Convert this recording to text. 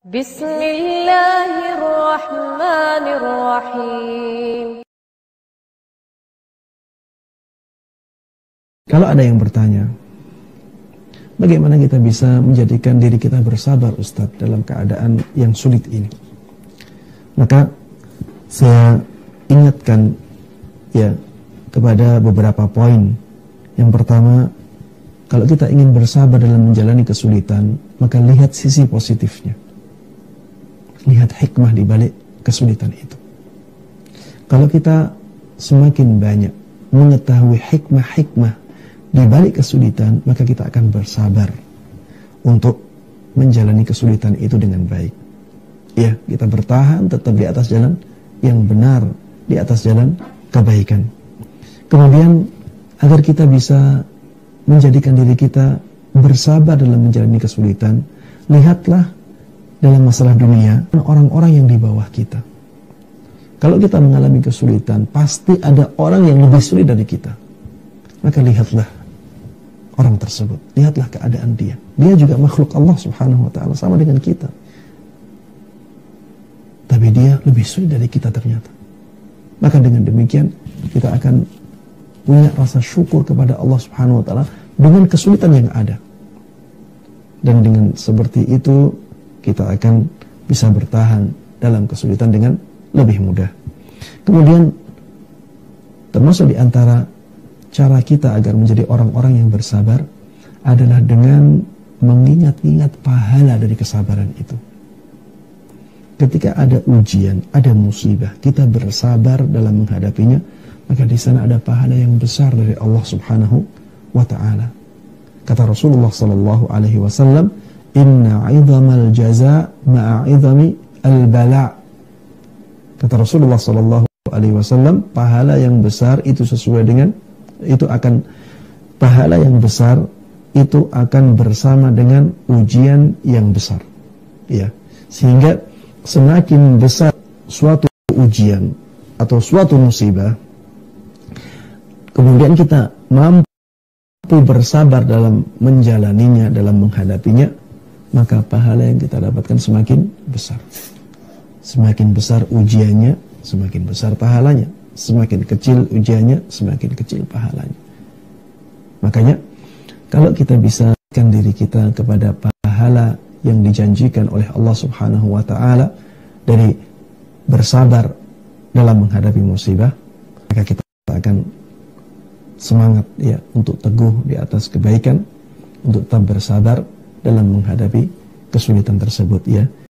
Bismillahirrahmanirrahim. Kalau ada yang bertanya, bagaimana kita bisa menjadikan diri kita bersabar, Ustadz, dalam keadaan yang sulit ini? Maka saya ingatkan ya kepada beberapa poin. Yang pertama, kalau kita ingin bersabar dalam menjalani kesulitan, maka lihat sisi positifnya. Lihat hikmah di balik kesulitan itu. Kalau kita semakin banyak mengetahui hikmah-hikmah di balik kesulitan, maka kita akan bersabar untuk menjalani kesulitan itu dengan baik. Ya, kita bertahan tetap di atas jalan yang benar, di atas jalan kebaikan. Kemudian agar kita bisa menjadikan diri kita bersabar dalam menjalani kesulitan, lihatlah dalam masalah dunia orang-orang yang di bawah kita. Kalau kita mengalami kesulitan, pasti ada orang yang lebih sulit dari kita. Maka lihatlah orang tersebut, lihatlah keadaan dia. Dia juga makhluk Allah subhanahu wa ta'ala, sama dengan kita. Tapi dia lebih sulit dari kita ternyata. Maka dengan demikian kita akan punya rasa syukur kepada Allah subhanahu wa ta'ala dengan kesulitan yang ada. Dan dengan seperti itu kita akan bisa bertahan dalam kesulitan dengan lebih mudah. Kemudian termasuk di antara cara kita agar menjadi orang-orang yang bersabar adalah dengan mengingat-ingat pahala dari kesabaran itu. Ketika ada ujian, ada musibah, kita bersabar dalam menghadapinya, maka di sana ada pahala yang besar dari Allah Subhanahu wa ta'ala. Kata Rasulullah sallallahu alaihi wasallam, "Inna 'idhamal jaza' ma'a 'idhami al-bala'." Kata Rasulullah sallallahu alaihi wasallam, pahala yang besar itu sesuai dengan pahala yang besar itu akan bersama dengan ujian yang besar. Ya, sehingga semakin besar suatu ujian atau suatu musibah, kemudian kita mampu bersabar dalam menjalaninya, dalam menghadapinya, maka pahala yang kita dapatkan semakin besar. Semakin besar ujiannya, semakin besar pahalanya. Semakin kecil ujiannya, semakin kecil pahalanya. Makanya kalau kita bisa mengingatkan diri kita kepada pahala yang dijanjikan oleh Allah Subhanahu wa ta'ala dari bersabar dalam menghadapi musibah, maka kita akan semangat ya untuk teguh di atas kebaikan, untuk tetap bersabar dalam menghadapi kesulitan tersebut ya.